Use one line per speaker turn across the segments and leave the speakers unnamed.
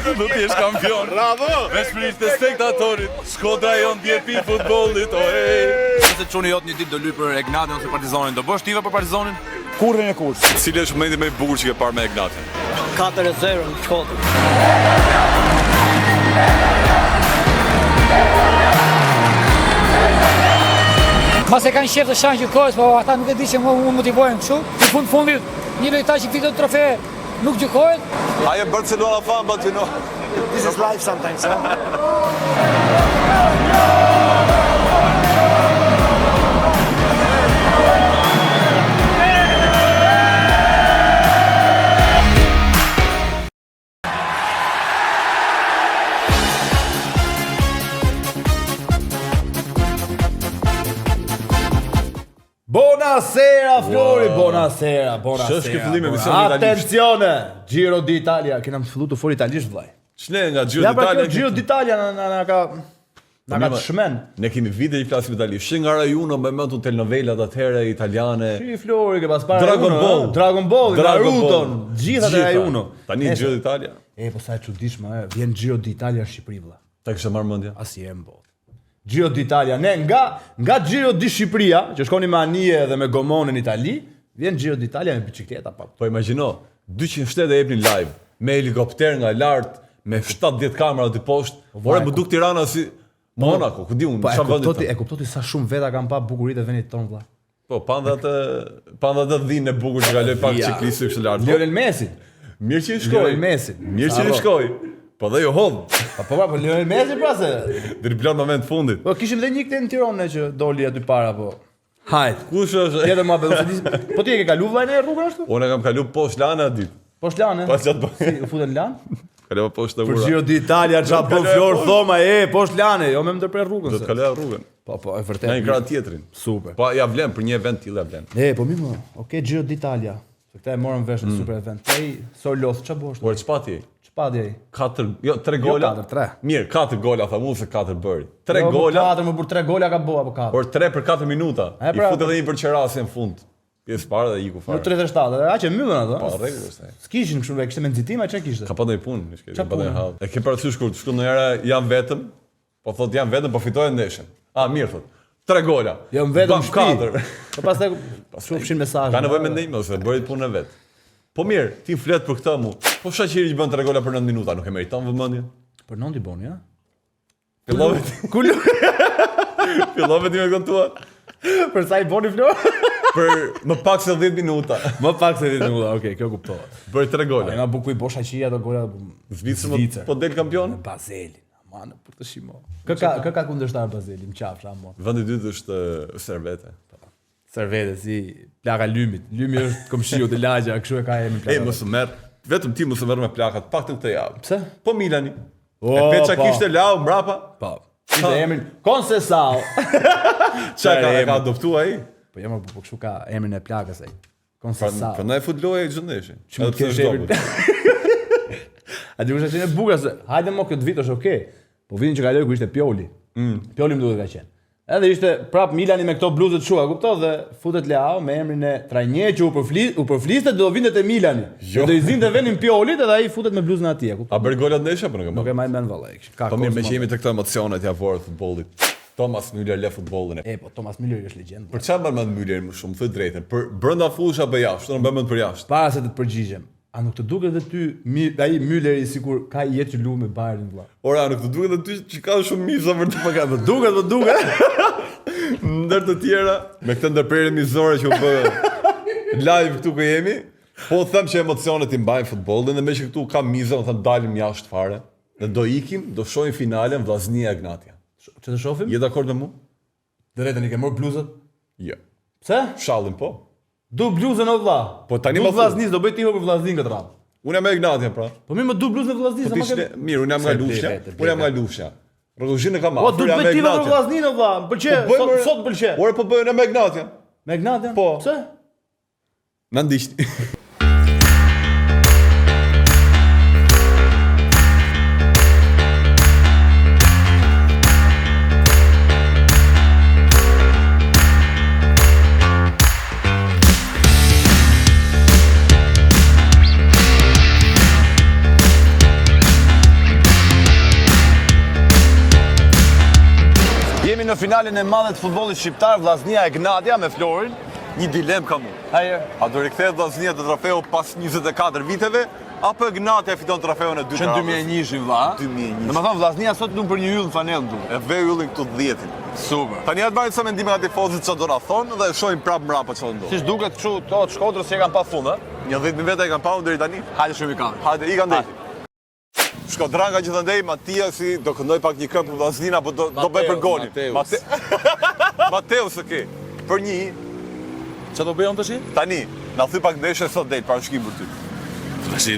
Do t'jesh kampion.
Bravo!
Me shpirt të spektatorit, Shkodra jon djepi futbollit,
Nëse çuni jot një ditë do luaj për Egnatin ose Partizanin, do bësh tive për Partizanin?
Kurrën e kurrë.
Cili është momenti më i bukur që ke parë me Egnatin?
4-0 në Shkodër.
Pas e kanë shef të shanë gjykojës, po ata nuk e di që më motivojnë kështu. Në fundit, një lojtar që fiton trofe nuk gjykohet.
Ajo Barcelona fan, but you know.
This is life sometimes.
Buonasera Flori, buonasera.
Ç'është ky fillim emisioni italisht?
Attenzione, Giro d'Italia, kena më filluar të fol italisht vllai.
Ç'le nga Giro
Ja pra
d'Italia?
Giro d'Italia na ka të shmen.
Ne kemi vite që flasim italisht. Shi nga rajuno me mëntu telenovelat atëherë italiane.
Shi Flori që pas para
Dragon Ball,
Naruto, gjithë ato rajuno.
Tani Giro d'Italia.
Po sa e çuditshme, vjen Giro d'Italia në Shqipëri vlla.
Ta kisha marrë mendja.
Asnjë mbot. Giro d'Italia, ne nga Giro di Shqipëria, që shkoni me anije dhe me gomone në Itali, vjen Giro d'Italia me bicikleta pak.
Po imagjino, 200 shtete jepnin live, me helikopter nga lart, me 70 kamera të poshtë. Ore më duk Tirana si Monaco, ku di unë, çfarë vendi.
E kuptoti sa shumë veta kanë pa bukuritë e vendit tonë vlla.
Po, panda atë dhinë e bukur që kaloi pak ciklisti kështu lart.
Lionel Messi.
Mirë që i shkoi.
Lionel Messi.
Mirë që i shkoi. Po dhe jo hodh.
Po Lionel Messi pra se.
Driblon moment fundit.
Po kishim edhe një këtë në Tiranë që doli aty para po. Hajt.
Kush është?
Tjetër më bëu. Po ti e ke kalu vllajën e rrugën ashtu?
Unë kam kalu poshtë lana aty.
Poshtë lanë.
Pas çat.
Si u futën lanë?
Kalova poshtë
Për
ura.
Giro d'Italia çfarë bën Flor thoma poshtë lanë, jo më ndërprer rrugën.
Do të kaloj rrugën.
Po, e vërtet.
Në një krah tjetrin.
Super.
Po ja vlen për një event tillë ja vlen.
Po mirë, okay, Giro d'Italia. Se këta e morën vesh në super event. Ai Solos ç'a bosh?
Por ç'pati?
Ç'pati ai?
3 gola.
3.
Mirë, 4 gola tha mua se 4 bëri. 3 gola.
4 më për 3 gola ka bëu apo 4.
Por 3 për 4 minuta. I fut edhe një për Qerasi në fund. Pjesë parë dhe iku fare.
Në 37, aq e mbyllën ato.
Po rregull është ai.
S'kishin kështu, kishte me nxitim atë çka kishte.
Ka pa ndonjë punë, kishte pa ndonjë hall. E ke parasysh kur shkon ndonjëra jam vetëm, po thot jam vetëm, po fitoj ndeshën. Mirë thot. 3 gola.
Jam vetëm
në 4.
Po pastaj shofshin mesazh.
Ka nevojë mendim ose bëri punën vet. Po mirë, ti flet për këtë mu. Po shoqëri që bën 3 gola për 9 minuta, nuk e meriton vëmendjen?
Për 9 i boni, ha?
Fillove ti me kontua.
Për sa i boni Flor?
Për më pak se 10 minuta.
Më pak se 10 minuta, okay, kjo kuptohet.
Bëri 3 gola.
Ai na buku i bosh aqia ato gola.
Zvicër po del kampion?
Bazelin, aman për të shimo. Kë ka kundërshtar Bazeli, më qafsh aman.
Vendi i dytë është Servete.
Servete si plaka Lymit. Lymi është komshiu të lagja, kështu e ka emrin plaka.
Mos u merr. Vetëm ti mos u merr me plakat, paktën këtë javë.
Pse?
Po Milani. E Peça kishte lau mbrapa.
Po. Kishte emrin Conceição.
Çka ka adoptuar ai?
Po jam po kështu ka emrin e plakës ai. Conceição.
Prandaj futbolli çdo ndeshje.
Edhe pse është emri. A di kush është e bukur se hajde mo këtë vit është okay. Po vitin që kaloi ku ishte Pioli. Pioli më duhet ka qenë. Edhe ishte prap Milani me këto bluzë të shua, kupton, dhe futet Leao me emrin e trajnje që u përfliste do vinte te Milani. Do I zinte vendin Piolit edhe ai futet me bluzën atij, kupton.
A bëri golat ndeshja apo nuk e
Nuk e mend vallai.
Po mirë, me që jemi te këto emocionet javore të futbollit. Thomas Müller le futbollin.
Po Thomas Müller është legjend.
Për çfarë mban Müller më shumë, thë drejtën? Për brenda fushë apo jashtë? Unë mbaj mend për jashtë.
Para se të përgjigjem. A nuk të duket edhe ty ai Mülleri sikur ka jetë që lu me Bayern valla?
Ora, nuk të duket edhe ty që ka shumë miza për të
ka duket.
Ndër të tjera, me këtë ndërprerje mizore që u bë live këtu ku jemi, po them që emocionet I mbajnë futbollin dhe me që këtu ka miza, do të dalim jashtë fare. Ne do ikim, do shohim finalen Vllaznia Egnatia.
Ç'të shohim?
Je dakord me mua?
Drejtën I ke marr bluzën?
Jo.
Pse?
Shallin po.
Du bluzën o vlla.
Po tani
më Vllaznis do bëj timo për Vllaznin këtë radhë.
Unë jam me Egnatia pra.
Po më du bluzën e Vllaznis,
sa më ke. Mirë, unë jam nga Lufsha. Unë jam nga Lufsha. Rrugëzhin e kam
marrë. Po du bëj timo për Vllaznin o vlla. M'pëlqej. Sot m'pëlqej.
Ore po bëjnë me Egnatia.
Me Egnatia?
Po.
Pse?
Na ndiqni.
Jemi në finalen e madhe të futbollit shqiptar, Vllaznia e Gnadia me Florin.
Një dilem kam unë.
Hajer.
A do rikthehet Vllaznia te trofeu pas 24 viteve apo Gnadia fiton trofeun e dytë?
Që në 2001 vlla.
2001.
Domethënë Vllaznia sot lum për një yll fanell du.
E ve yllin këtu 10-in.
Super.
Tani atë bëjnë sa mendime nga tifozët çfarë do na thonë dhe shohim prapë mbrapa çfarë ndodh.
Siç duket kështu to të Shkodrës që e kanë pa fund, ë?
Një 10.000 veta e kanë pa deri tani.
Hajde shumë i kanë.
Hajde, i kanë deri. Shkodran ka gjithandej, Matiasi do këndoj pak një këngë për Vllaznin apo do bëj për golin. Mateus e ke. Për një
Çfarë do bëjon tash?
tani, na thy pak ndeshje sot del para shkim për ty.
Tash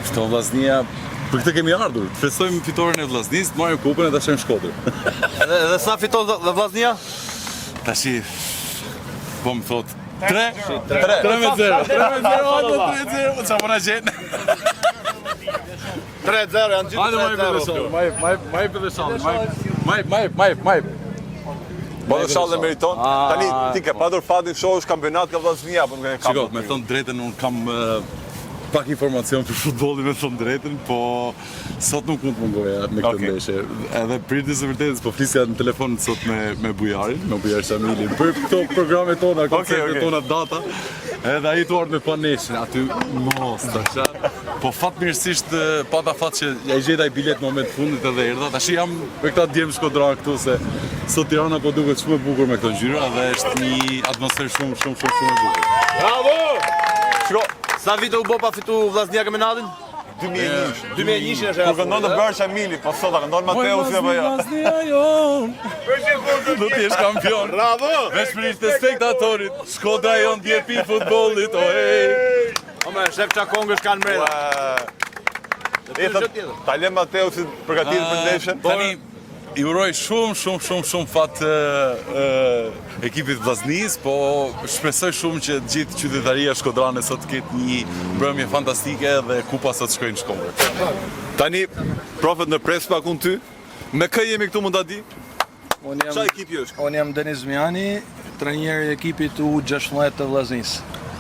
fiton Vllaznia. Për këtë kemi ardhur. Festojmë fitoren e Vllaznisë, marrim kupën e dashëm Shkodër.
Edhe sa fiton Vllaznia?
Tash po më thot 3-0.
3-0.
3-0, çfarë po na gjen?
3-0 janë gjithë.
Hajde më për
Po do shallë meriton. Tani ti ke padur fatin shohësh kampionat ka Vllaznia apo nuk e ka?
Shiko, me thon drejtën unë kam pak informacion për futbollin me thon drejtën, po sot nuk mund të mungoja me këtë ndeshje. Edhe pritjes së vërtetës, po flisja në telefon sot me Bujarin, me Bujar Shamilin për këto programet tona, koncertet tona data. Edhe ai tu ardh me paneshin aty mos tash. Po fatmirësisht pata fat që ja i gjeta i bilet në moment fundit edhe erdha. Tash jam me këta djem Shkodran këtu se sot Tirana po duket shumë e bukur me këto ngjyra dhe është një atmosferë shumë e bukur.
Bravo! Shiko, sa vite u bë pa fitu Vllaznia kampionatin?
2001.
2001 është
Kur këndon të Bujar Shamili, po sot a këndon Mateusi apo jo?
Do të jesh kampion.
Bravo!
Veç për ishte spektatorit, Shkodra jon djepi futbollit, o hej!
Ome, shef qa kongësh kanë mrena.
Ta lem Mateusi përgatitur për ndeshjen.
Tani, i uroj shumë fat ekipit Vllaznisë, po shpresoj shumë që gjithë qytetaria shkodrane sot ketë një mbrëmje fantastike dhe kupa sot shkojnë në Shkodër.
Tani, profet në pres pak unë ty, me kë jemi këtu mund ta di? Qa ekipi është?
Unë jam Deniz Miani, trajneri i ekipit U16 të Vllaznisë.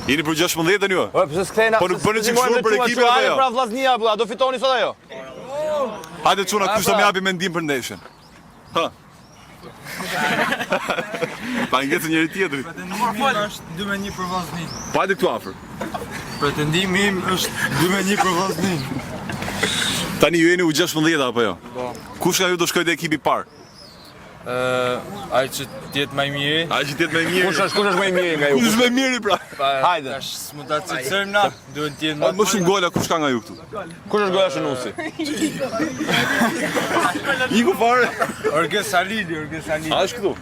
Jeni për 16 ju?
Po pse s'kthejna?
Po nuk bëni çikshur për ekipin apo jo?
Pra Vllaznia, a do fitoni sot ajo?
Hajde çuna, kush do më japi mendim për ndeshjen? Ha. Pa ngjetë njëri tjetrit.
Pretendimi im është 2-1 për Vllaznin.
Pa hajde këtu afër.
Pretendimi im është 2-1 për Vllaznin.
Tani ju jeni U16 apo jo?
Po.
Kush nga ju do shkojë te ekipi i parë?
Ai që tjetë më i miri.
Ai që tjetë më i mirë.
Kush është më i miri nga ju?
Kush është më i miri pra?
Hajde.
Tash s'mund ta cilësojmë na, duhet të jetë
Më shumë gola kush ka nga ju këtu?
Kush është goja Shënusi?
Iku fare.
Orges Salili.
A është këtu?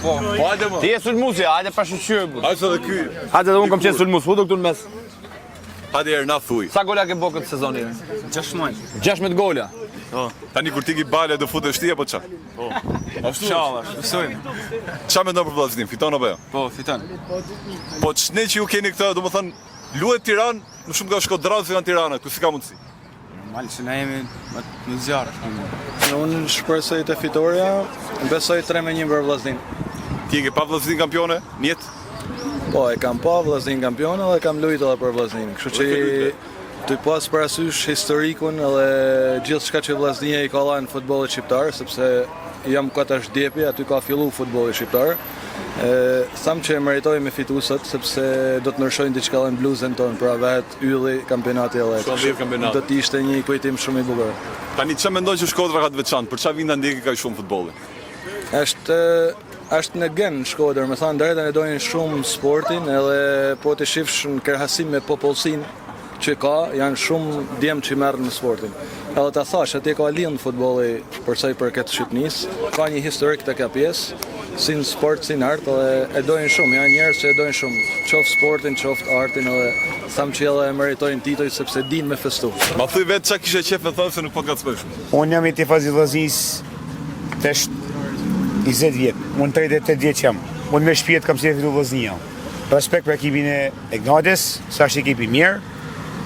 Po hajde më.
Ti je sulmusi, hajde pa shqyr.
Hajde edhe ky.
Hajde edhe unë kam qenë sulmus, hu do këtu në mes.
Hajde herë na thuj.
Sa gola ke bërë këtë sezon? 16 gola.
Tani kur ti ki bale do futesh ti apo ç'a?
Inshallah, besojmë.
Ç'a mendon për Vllaznin? Fiton apo jo?
Po, fiton.
Po ç'ne që ju keni këtë, domethënë luhet Tiranë, më shumë nga Shkodra se nga Tirana, këtu si ka mundësi.
Normal që na jemi në zjarr.
Unë shpresoj të fitoria, besoj 3-1 për Vllaznin.
Ti e ke pa Vllaznin kampione në jetë?
Po, e kam pa Vllaznin kampione dhe kam luajtur edhe për Vllaznin. Kështu që të pas parasysh historikun edhe gjithë shka që Vllaznia i ka dhënë në futbollit shqiptar, sepse jam katash djepi, aty ka fillu futbolli shqiptar. Tham që e meritoj me fitu sot, sepse do të nërshojnë diçka edhe në bluzën tonë, pra vetë ylli kampionati edhe. Do të ishte një kujtim shumë i bukur.
Tani ç'a mendon që Shkodra ka të veçantë? Për ç'a vjen ta ndjekë kaq shumë futbollin?
Është në gen Shkodër, me thënë drejtën e dojnë shumë sportin, edhe po të shifsh në kërhasim me popullsinë që ka, janë shumë djemë që merren në sportin. Edhe ta thash, atje ka lind futbolli për sa i përket Shqipënisë, ka një historik të ka pjesë, si në sport, si në art, edhe e dojnë shumë, janë njerëz që e dojnë shumë, qoftë sportin, qoftë artin, edhe tham që edhe e meritojnë titoj sepse dinë me festu.
Ma thuj vetë ç'a kishe qef me thënë se nuk po gacmoj shumë.
Unë jam i tifoz i Vllaznisë tash 20 vjet. Unë 38 vjeç jam. Unë me shpijet kam si fitu Vllaznia. Respekt për ekipin e Gnadis, sa është ekip i mirë.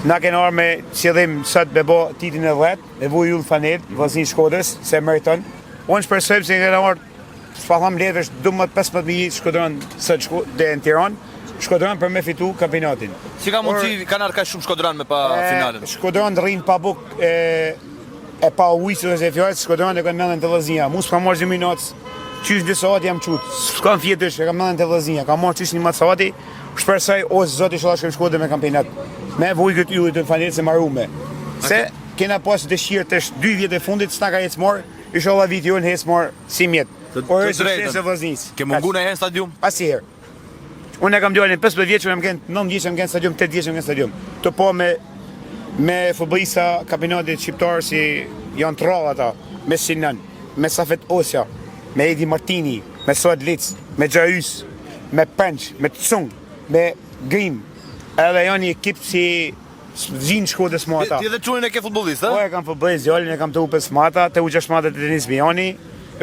Na kena arë me qëllim sot me bo titin e 10, me vu jullë fanel, Vllaznia Shkodrës, se meriton. Unë shpresoj se kena arë, shpallam letësh 12-15.000 Shkodran sot dhe në Tiranë, Shkodran për me fitu kampionatin.
Si ka mundësi kanë arë ka shumë Shkodran me pa finalen?
Shkodran rrinë pa buk e pa ujtë dhe fjallë, Shkodran e kanë mendën të Vllaznia. Mu s'ka marrë 2 minutë, qysh një saati jam qutë. S'kam fjetësh, e kam mendën të Vllaznia. Ka marrë qysh një matë saati, shpresoj ose zoti sholla shkëm Shkodër me kampionat. Me vujkët ju të falet se marume. Se kena pas dëshirë të 2 vjet e fundit, s'na ka ecë marrë, inshallah viti jonë ecë marrë si mjetë. Por është sukses e Vllaznisë.
Ke mungu në herë në stadium?
Asnjëherë. Unë e kam djalin 15 vjeç, jam kënë 9 vjeç, jam kënë stadium, 8 vjeç jam kënë stadium. Të po me futbollista kampionatit shqiptar si janë Trall ata, me Sinan, me Safet Osja, me Edi Martini, me Suad Litz, me Xhaus, me Penç, me Tsung, me Grim. Edhe janë një ekip si zinë Shkodës më ata.
Ti edhe çunin e ke futbollist,
Po
ha?
e kam futbollist, djalin e kam të U5 Mata, të U6 të Denis Bijani.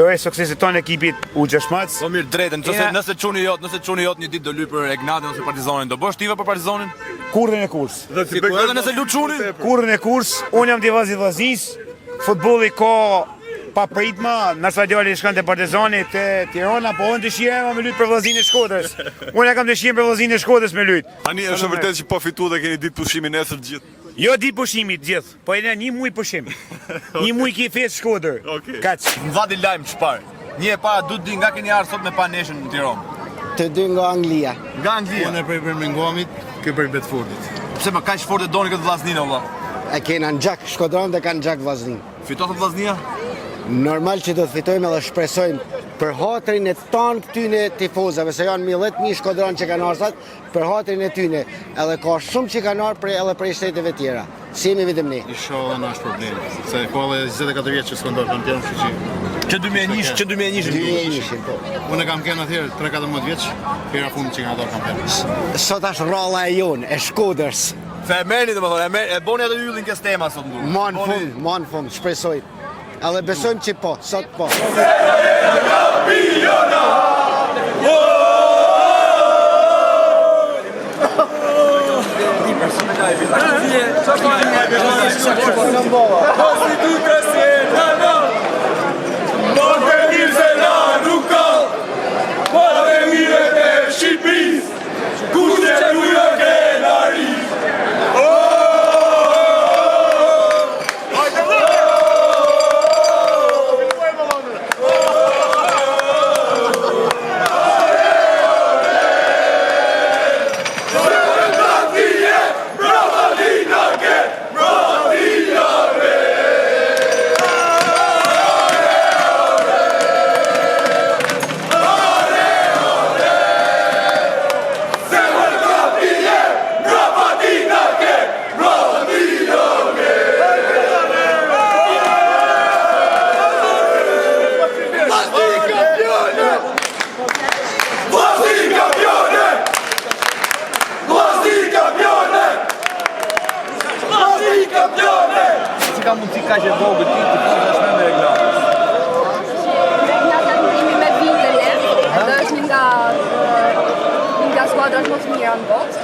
E suksesit tonë ekipit U6.
Po mirë drejtën, nëse çuni jot një ditë do luaj për Egnatin ose Partizanin, do bësh tive për Partizanin?
Kurrën e kurs.
Edhe nëse lu çuni?
Kurrën e kurs, unë jam tifoz i Vllaznisë. Futbolli ka pa pritma, nësa djali shkon te Partizani te Tirana, po unë dëshirem me lut për Vllaznin e Shkodrës. Unë e kam dëshirën për Vllaznin e Shkodrës me lut.
Tani është e vërtetë që po fitu dhe keni ditë pushimin nesër të gjithë.
Jo ditë pushimi të gjithë, po e ne një muj pushim. Një muj ki fesë Shkodër. Kaç.
Më vadi lajm çfarë? Një e para du të di nga keni ardhur sot me pa neshën në Tiranë.
Të dy nga Anglia.
Nga Anglia.
Unë e prej Birminghamit, ky prej Bedfordit.
Pse më kaq fort e doni këtë vllazninë valla?
E kena në gjak, Shkodran dhe kanë gjak Vllaznin.
Fiton vllaznia?
Normal që do të fitojmë edhe shpresojmë për hatrin e tanë këtyne tifozave, se janë 10.000 Shkodran që kanë arsat, për hatrin e tyne, edhe ka shumë që kanë arë edhe prej shteteve tjera. Si jemi vetëm ne.
Inshallah na është problem. Se ka edhe 24 vjet që s'ka ndodhur kampion, kështu që
Që 2001
2001, po.
unë kam qenë atëherë 13-14 vjeç, hera fundit që kanë ndodhur kampion.
Sot është ralla e jonë, e Shkodrës.
Se e merrni domethënë, e boni atë yllin kes tema sot ndur.
Ma në fund, shpresoj. Edhe besojmë që po, sot po.
Si ka mundësi kaq e vogël ti të futesh me Egnatin?
Egnatin jemi me vite lehtë, dhe është një nga skuadrat më të mira në botë.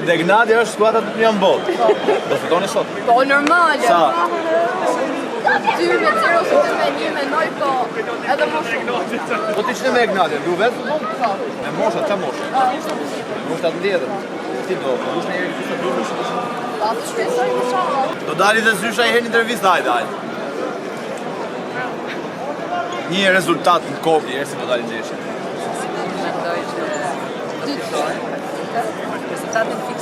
Dhe Egnati është skuadra të mirë në botë. Do fitoni sot?
Po normale.
Sa?
2-0 ose 2-1, po edhe më shumë.
Po ti ç'ne me Egnatin? Du vetë?
Po.
Me mosha, ç'a mosha? Mosha të ndjedhën. Ti do, kush në herë të duhesh?
Pa të shpesoj në shala.
Do dali dhe Zysha i herë një intervistë, hajde. Një rezultat në kopje, herë si do dali ndeshja.
Mendoj që 2-0. Rezultatin fix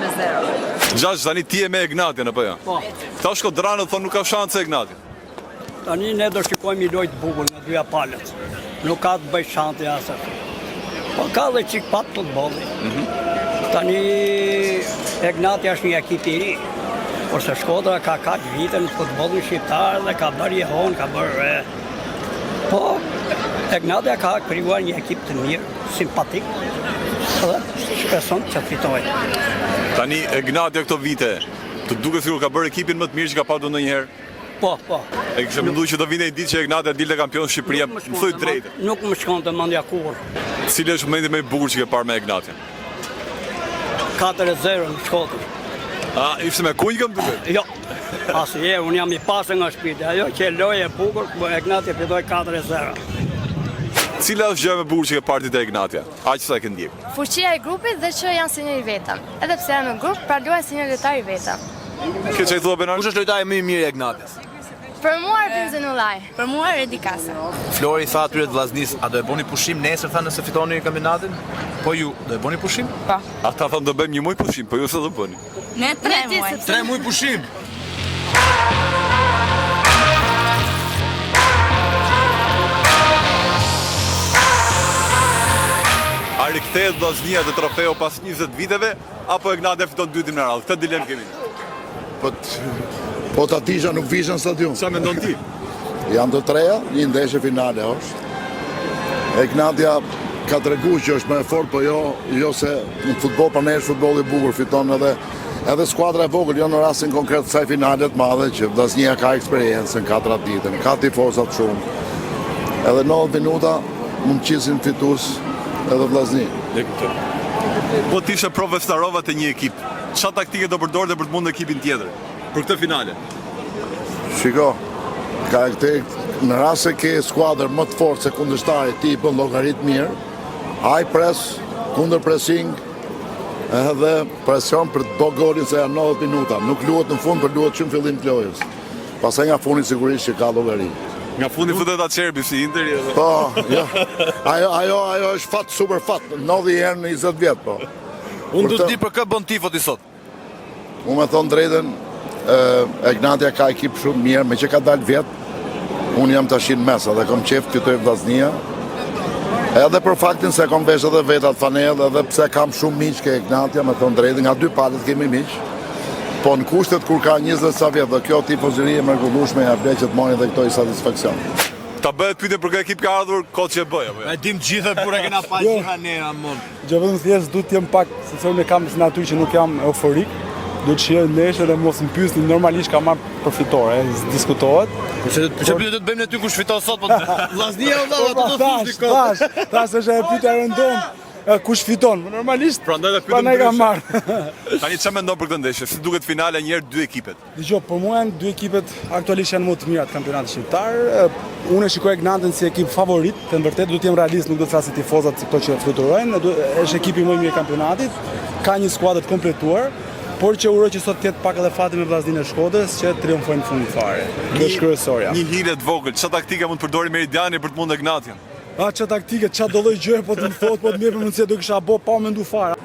me 0.
Gjash, tani ti e me Egnatin apo jo?
Po.
Ta Shkodranët thonë nuk ka shanse Egnatin.
Tani ne do shikojmë i lojtë bukur nga dyja palët. Nuk ka të bëj shanti asër. Po ka dhe qik pat futbolli. Tani Egnati është një ekip i ri. Kurse Shkodra ka kaq vite në futbollin shqiptar dhe ka bërë jehon, ka bërë. Po Egnati ka krijuar një ekip të mirë, simpatik. Dhe shpreson që fitoj.
Tani Egnati këto vite, të duket sikur ka bërë ekipin më të mirë që ka pasur ndonjëherë.
Po.
E kisha menduar që do vinte një ditë që Egnati dilte kampion Shqipëria, më thuj drejtë.
Nuk më shkon të mendja kur.
Cili është momenti më i bukur që ke parë me Egnatin?
4-0 në Shkodër.
Ishte me kujkëm duket?
Jo, asnjëherë, unë jam i pasur nga shtëpia. Ajo që lojë e bukur, Egnati fitoi 4-0.
Cila është gjë më e bukur që ke parë ti te Egnatja? Aq sa e ke ndjekur.
Fuqia e grupit dhe që janë sinjeri vetëm. Edhe pse janë në grup, pra luajnë si një lojtar i vetëm.
Kjo që i thua Benar?
Kush është lojtari më i mirë i Egnatis?
Për mua Erpin Zenullaj, për mua Redi Kasa.
Flori tha atyre të vllaznis, a do e bëni pushim nesër tha nëse fitoni kampionatin? Po ju, do e bëni pushim?
Po.
Ata thonë do bëjmë 1 muaj pushim, po ju se do bëni.
Ne 3 muaj.
3 muaj pushim.
A rikthehet Vllaznia te trofeu pas 20 viteve apo Egnatia fiton 2 dimnë radhë? Këtë dilemë kemi.
Po ta tisha nuk vishën stadium.
Çfarë mendon ti?
Janë të treja, një ndeshje finale është. Egnatia ka treguar që është më e fortë, po jo se në futboll për ne është futbolli i bukur, fiton edhe skuadra e vogël, jo në rastin konkret të kësaj finale të madhe që Vllaznia ka eksperiencën, ka traditën, ka tifozat shumë. Edhe 90 minuta mund të qisin fitues edhe Vllazni.
Po ti ishe profesorova të një ekip. Çfarë taktike do përdorte për të mundur ekipin tjetër për këtë finale?
Shiko, në rast se ke skuadër më të fortë se kundërshtari, ti i bën llogarit mirë, high press, kundër pressing, edhe presion për të bërë golin se janë 90 minuta. Nuk luhet në fund, për luhet që në fillim të lojës. Pastaj nga fundi sigurisht që ka llogari.
Nga fundi futet Acerbi si Interi edhe.
Po, jo. Ajo është fat, super fat. 90 herë në 20 vjet, po.
Unë do të di për kë bën tifo ti sot.
Unë me thonë drejtën, Egnatia ka ekip shumë mirë, me që ka dalë vjetë, unë jam tash në mes, edhe kom qef të fitoj Vllaznia, edhe për faktin se kom vesh edhe vetat fanel, edhe pse kam shumë miq ke Egnatia, me thonë drejtën, nga 2 palët kemi miq, po në kushtet kur ka 20 sa vjetë, dhe kjo tifozëri e mrekullueshme ja ble që të marrin edhe këto i satisfaksion.
Ta bëhet pyetje për kë ekip ka ardhur, kot që e bëj apo jo?
E dim gjithë kur e kena pa gjitha ne amon.
Gjë vetëm thjesht duhet të jem pak, sepse unë kam si natyrë që nuk jam euforik. Do të shijoj ndeshje dhe mos më pyesni, normalisht ka marrë për fitore, diskutohet.
Pse pyetje do të bëjmë ne ty kush fiton sot, po Vllaznia u dha ato do fushni kot.
Tash është e pyetja rëndom. Kush fiton? Normalisht
prandaj do
pa ne ka marrë.
Tani çfarë mendon për këtë ndeshje? Si duket finale një herë 2 ekipet?
Dgjoj, për mua janë 2 ekipet aktualisht janë më të mira të kampionatit shqiptar. Unë e shikoj Egnatin si ekip favorit, të vërtetë do të jem realist, nuk do të flas si tifozat si këto që fluturojnë, është ekipi më i mirë i kampionatit, ka një skuadër të kompletuar, por që uroj që sot të jetë pak edhe fati me Vllazninë e Shkodrës që triumfojnë në fund fare. Kjo është kryesorja.
Një hile të vogël, çfarë taktike mund të përdori Meridiani për të mundur Egnatin?
Që taktike, që do lloj gjëje po të më thotë, po të mirë për mundësia do kisha bo pa mendu fare.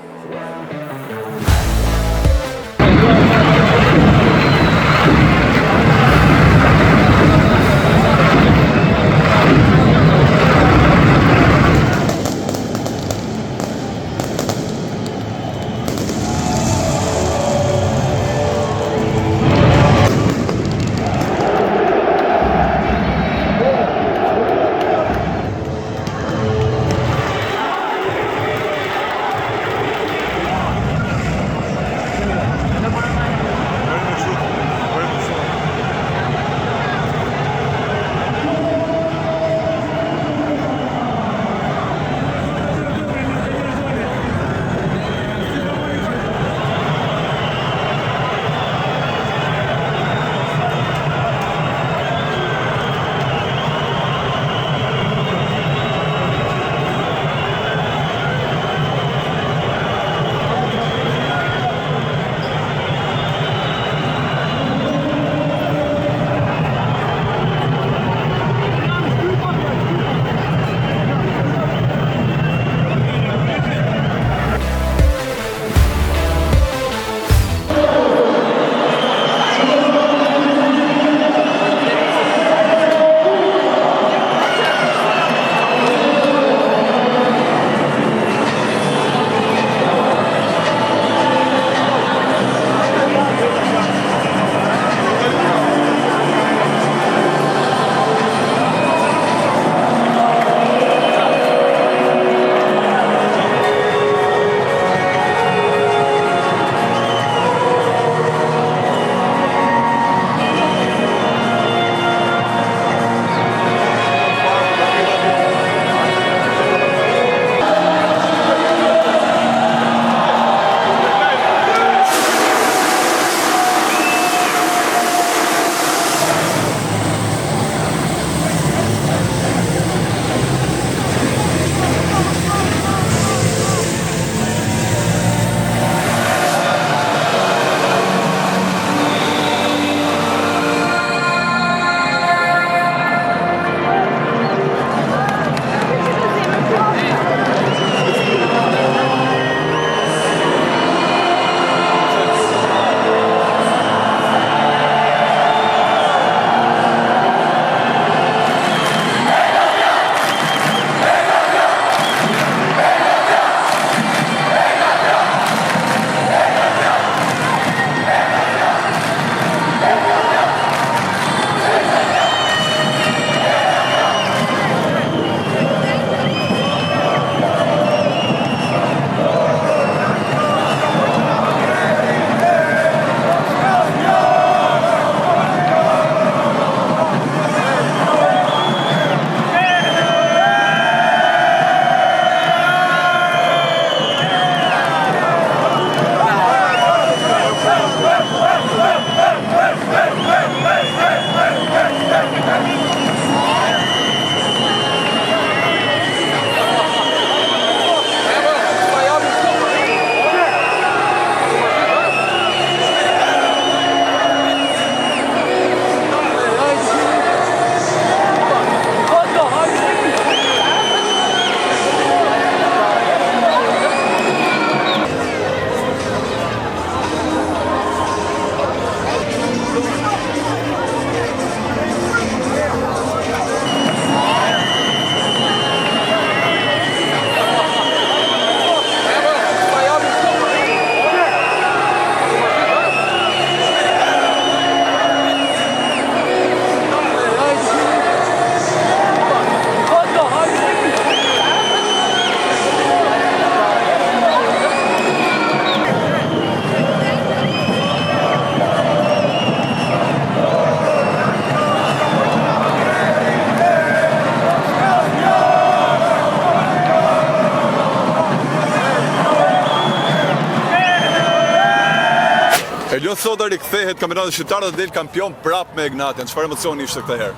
Që sot rikthehet kampionati shqiptar dhe del kampion prap me Egnatin. Çfarë emocioni ishte këtë herë?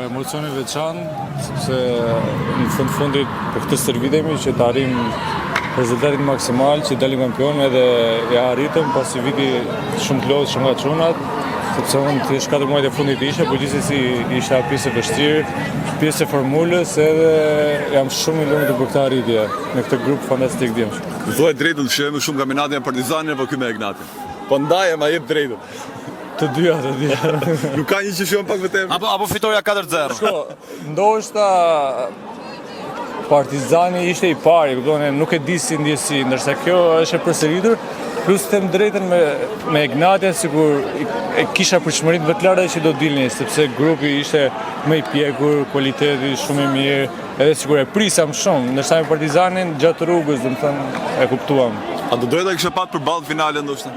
Emocioni veçantë, sepse në fundit për këtë stërvitemi që të arrim rezultatin maksimal, që dalim kampion edhe e arritëm pasi viti shumë të lodhë, shumë nga çunat, sepse unë të 4 muajt e fundit isha, por gjithsesi isha pjesë e vështirë, pjesë e formulës edhe jam shumë i lumtur për këtë arritje në këtë grup fantastik djemsh.
Thuaj drejtën, shihemi shumë kampionatin e Partizanin apo ky me Egnatin? Po ndaje ma jep drejtën.
Të dyja.
Nuk ka një që shihon pak vëtem.
Apo fitoria 4-0.
Shko, ndoshta Partizani ishte i pari, nuk e di si ndjesi, ndërsa kjo është e përsëritur, plus them drejtën me Egnatin, sikur e kisha përshmërit më të larta që do dilni, sepse grupi ishte më i pjekur, kualiteti shumë i mirë, edhe sikur e prisam shumë, ndërsa me Partizanin gjatë rrugës, domethënë e kuptuam.
A do doja ta kisha pat përballë finale ndoshta?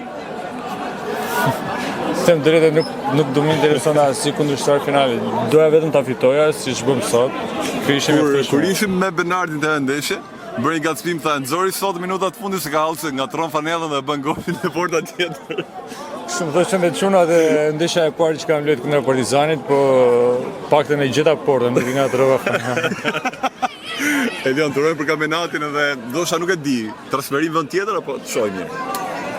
Them drejtën nuk do më intereson as si kundërshtar finale. Doja vetëm ta fitoja siç bëm sot.
Kur ishim me Bernardin të ndeshje, bëri gacmim, tha nxori sot minutat fundit se ka hallë se ngatron fanellën dhe bën golin në porta tjetër.
Shumë thoshëm me çunat e ndeshja e parë që kam luajtur kundër Partizanit, po paktën e gjeta portën, nuk i ngatrova fanellën.
Elion, turojmë për kampionatin edhe ndoshta nuk e di, transferim vend tjetër apo të shohim mirë.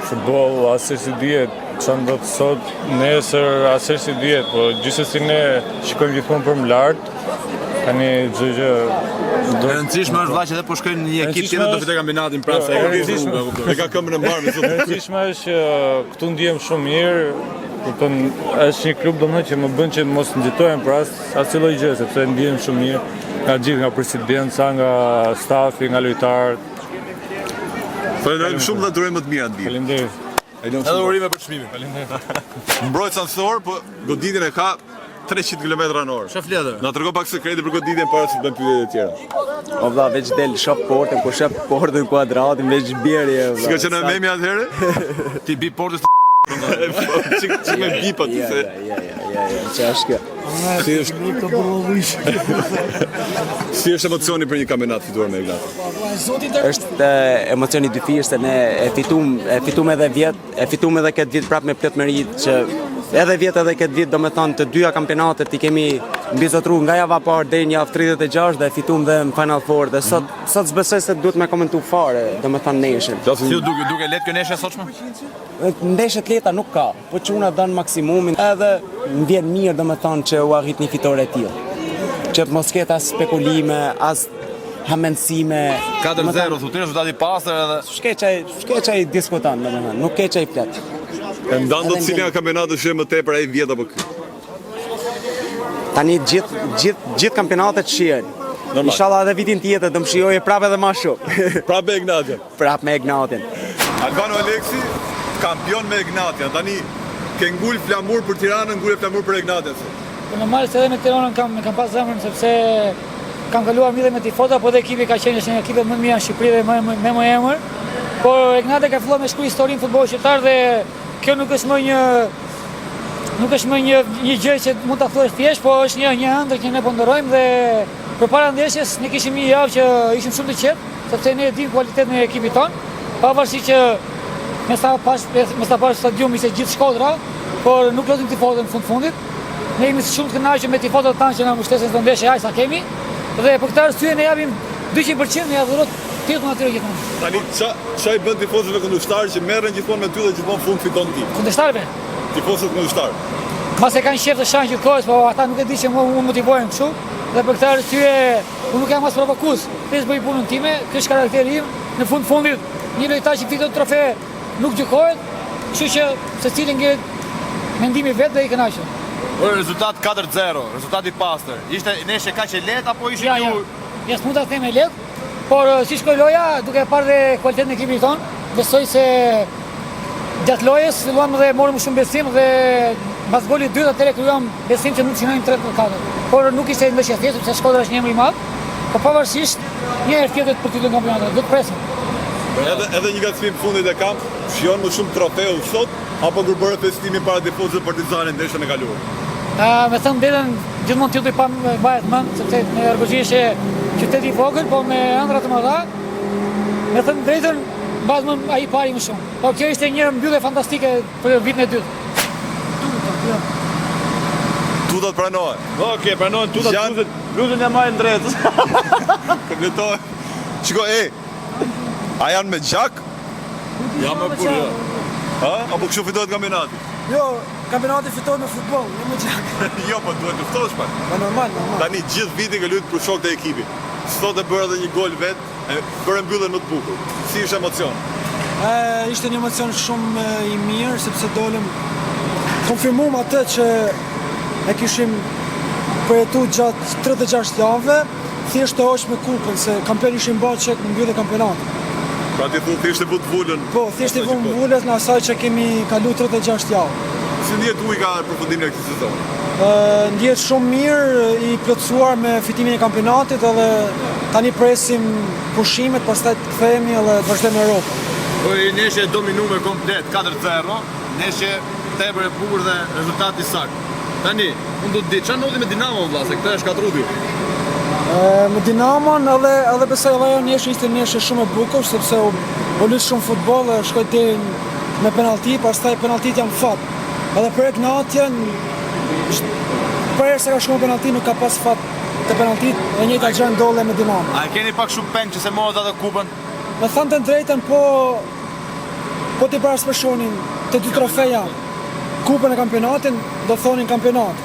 Futboll asër si dihet, çan do të sot, nesër asër si dihet, po gjithsesi ne shikojmë gjithmonë për më lart. Tani çdo gjë
E rëndësishme është vllaj që edhe po shkojnë një ekip tjetër do fitojë kampionatin pra se
e ka këmbën e mbarë me sot.
E rëndësishme është që këtu ndihem shumë mirë, kupton, është një klub domethënë që më bën që mos nxitohem për asnjë lloj gjë, sepse ndihem shumë mirë nga gjithë, nga presidenca, nga stafi, nga lojtarët.
Faleminderit shumë dhe durojmë më të mira të vijë.
Faleminderit.
edhe urime për çmimin.
Faleminderit.
Mbrojtës anësor, po goditjen e ka 300 km/h.
Çfarë fletër?
Na tregon pak sekrete për goditjen para se të bëjmë pyetjet e tjera.
O vlla, veç del shoh portën, ku shef portën kuadratin, veç bjerje.
S'ka qenë memi atëherë?
Ti bi portës
Çik me bip aty se.
Ja, ç'është kjo?
Si është emocioni për një kampionat fituar me Egnatin?
Është emocioni dyfir se ne e fitum edhe këtë vit prapë me plot merit që edhe këtë vit do me thonë të dyja kampionatet i kemi mbizotru nga java parë deri në javë 36 dhe fitum dhe në Final Four dhe sot s'besoj se duhet me komentu fare do me thonë neshën.
Si duke lehtë kjo neshë e sotshme?
Ndeshjet leta nuk ka, po çuna dhan maksimumin edhe më vjen mirë do me thonë që u arrit një fitore e tillë. Që të mos ketë as spekulime, as hamendësime.
4-0, thotë rezultati i pastër edhe
Shkeçaj diskuton domethënë, nuk keçaj flet.
E ndan do të cilin nga kampionatet është më tepër ai vjet apo ky?
Tani gjithë kampionatet shihen. Inshallah edhe vitin tjetër do më shijojë prapë edhe më shumë.
Prapë me Egnatin.
Prapë me Egnatin.
Albano Aleksi, kampion me Egnatin. Tani ke ngul flamur për Tiranën, ngul flamur për Egnatin.
Normal se edhe me Tiranën kam pas zemrën sepse kam kaluar mirë me tifota, po dhe ekipi ka qenë një ekip më mirë në Shqipëri dhe më emër. Por Egnati ka filluar me shkruaj historinë futbollit shqiptar dhe kjo nuk është më një gjë që mund ta thuash thjesht, po është një ëndër që ne po ndërrojmë dhe përpara ndeshjes ne kishim një javë që ishim shumë të qetë, sepse ne e dimë cilësitë e ekipit ton, pavarësisht që me sa pas stadiumi ishte gjithë Shkodra, por nuk lodhim tifozën në fundit. Ne jemi shumë të kënaqur me tifozët tanë që na mbështesin në ndeshje aq sa kemi dhe për këtë arsye ne japim 200% ne adhurojmë titullin atyre gjithmonë.
Tani ç'ai bën tifozëve kundërshtar që merren gjithmonë me ty dhe gjithmonë fund fiton ti?
Kundërshtarëve?
Tifozët kundërshtar.
Pas e kanë shef të shanë gjithë kohës, po ata nuk e di që unë motivojnë kështu dhe për këtë arsye unë nuk jam as provokues. Pse bëj punën time, ky është karakteri im. Në fundit një lojtar që fiton trofe nuk gjykohet, kështu që secili ngjet mendimi vet dhe i kënaqur.
Rezultat 4-0, rezultat i pastër. Ishte neshje kaq e lehtë apo ishte ju?
Ja, s'mund ta them e lehtë, por si shkoi loja, duke parë dhe cilësitë e ekipit ton, besoj se gjatë lojës filluam dhe morëm shumë besim dhe pas golit 2 atëherë krijuam besim që mund të shinojmë 3-4. Por nuk ishte ndeshje e thjeshtë, sepse Shkodra është një emër i madh, por pavarësisht një herë tjetër për titullin e kampionatit, do të presim.
Edhe një gacmim fundit e kamp, shijon më shumë trofeu sot apo kur bëre festimin para tifozëve Partizanit ndeshjen e kaluar?
Me thënë drejtën, gjithmonë titulli pa mbahet mend, sepse në Ergozhi është qytet i vogël, po me ëndra të mëdha. Me thënë drejtën, mbas më ai pari më shumë. Po kjo ishte një mbyllje fantastike për vitin e dytë.
Tutat pranohen.
Okej, pranohen tutat, bluzën e marrin drejt.
Kompletoj. Shiko, a janë me gjak?
Ja më kur jo.
Ha? Apo kështu fitohet kampionati?
Jo, kampionati fitohet me futboll, jo me gjak.
Jo, po duhet luftosh pak.
Po normal.
Tani gjithë vitin ke luajtur për shokët e ekipit. Sot e bërë edhe një gol vet, bërë mbylljen më të bukur. Si ishte emocion?
Ishte një emocion shumë i mirë, sepse dolëm konfirmuam atë që e kishim përjetu gjatë 36 javëve, thjesht të hoq me kupën, se kampion ishim bërë që në mbyllje kampionatin.
Pra ti thu thjesht e vut vullën.
Po, thjesht e vum vullës në asaj që kemi kalu 36 javë.
Si ndjet Ujka në përfundimin e këtij sezoni?
Ndjet shumë mirë, i plotësuar me fitimin e kampionatit edhe tani presim pushimet, pastaj të kthehemi edhe të vazhdojmë në Europë.
Po i neshje dominume komplet 4-0, neshje tepër e bukur dhe rezultati saktë. Tani, unë do të di, çfarë ndodhi me Dinamo vëlla, se këtë e shkatruti.
Me Dinamon edhe besoj edhe ajo neshje ishte neshje shumë e bukur, sepse u lut shumë futboll dhe shkoi deri me penalti, pastaj penaltit janë fat. Edhe për Ignatien, përse ka shumë penalti nuk ka pas fat të penaltit, e njëjta gjë ndodhe me Dinamo.
A keni pak shumë peng që se morët atë kupën?
Me thënë të drejtën, po t'i paraspeshonin të dy trofeja, kupën e kampionatin, do thonin kampionat.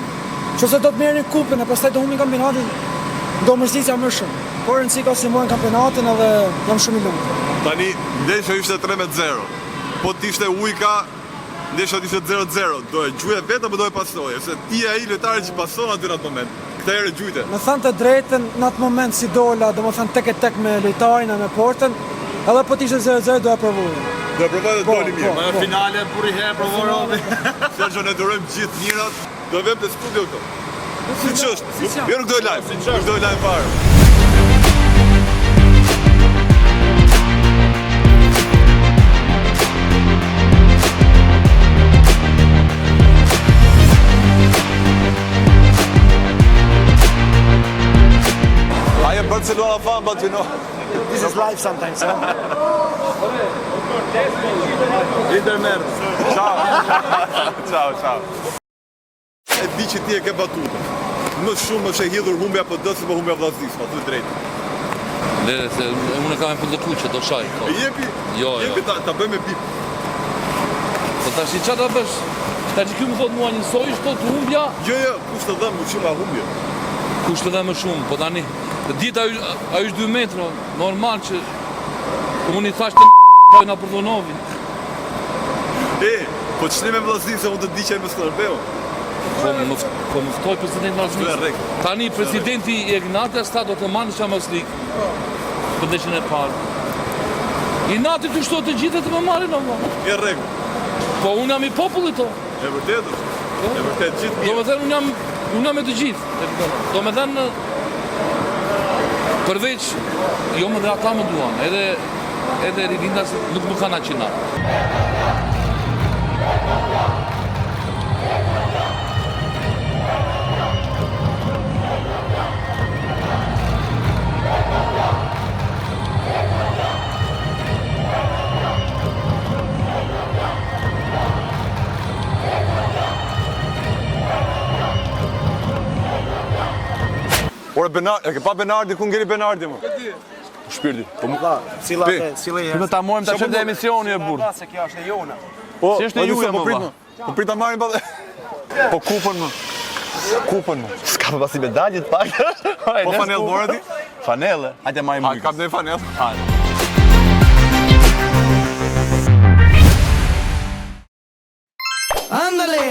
Qëse do të merrin kupën e pastaj do humbin kampionatin, do mërzitja më shumë. Por rëndësi ka si mojnë kampionatin edhe jam shumë i lumtur.
Tani, ndeshja ishte 3-0. Po t'ishte Ujka, ndeshja ishte 0-0. Do e gjuje vetë apo do e pasoje? Se ti e ai lojtari që pason aty në atë moment. Këtë herë gjujte.
Me thënë të drejtën, në atë moment si dola, do më thënë tek e tek me lojtarin e me portën, edhe po t'ishte 0-0 do e provujem.
Do e provoj dhe doli mirë.
Në finale, puri herë provoj.
Sergio, ne durojmë gjithë mirat. Do vem të studio këto. Si që është? Jo nuk doj live. Nuk doj live fare. I am Barcelona fan, but you know.
This is live sometimes, huh?
Intermerë.
Ciao. E di që ti e ke batutën. Më shumë është e hidhur humbja për dësë për humbja vllaznisë, pa të drejtë.
Lere, se unë kam e pëllëku që do shaj.
Jepi ta bëjmë e pip.
Po tash i qa ta bësh? Ta që kjo më thotë mua njësoj, shto të humbja?
Jo, kush të dhe më shumë a humbje.
Kush të dhe më shumë, po tani, dita a është 2 metra, normal që unë i thash të pojnë a përdonovin.
Po që me vllaznisë, unë të di që e më Skënderbeu.
Po më ftoj presidenti vllaznisë. Tani presidenti i Ignatias ta do të marrë Champions League për ndeshjen e parë. Ignati të shto të gjithë të më marrin Allah.
E rregull.
Po unë jam i popullit to.
E vërtet, gjithë mirë.
Do me thënë unë jam e të gjithë. Do me thënë përveç, jo më dhe ata më duan, edhe rilindas nuk më kanë aqinat.
Ore Benardi, e ke pa Benardi, ku ngeli Benardi më? Shpirti. Po më ka,
cila
Do ta morëm tash në emisioni e burr.
Se kjo është e jona.
Si është e juaj më valla?
Po prit ta marrin pa. Po kupën më. Kupën më.
S'ka pasi medalje të pak.
Po fanell morë ti?
Fanelle. Hajde marrim.
Ha, kap në fanell.
Hajde.
Ándale.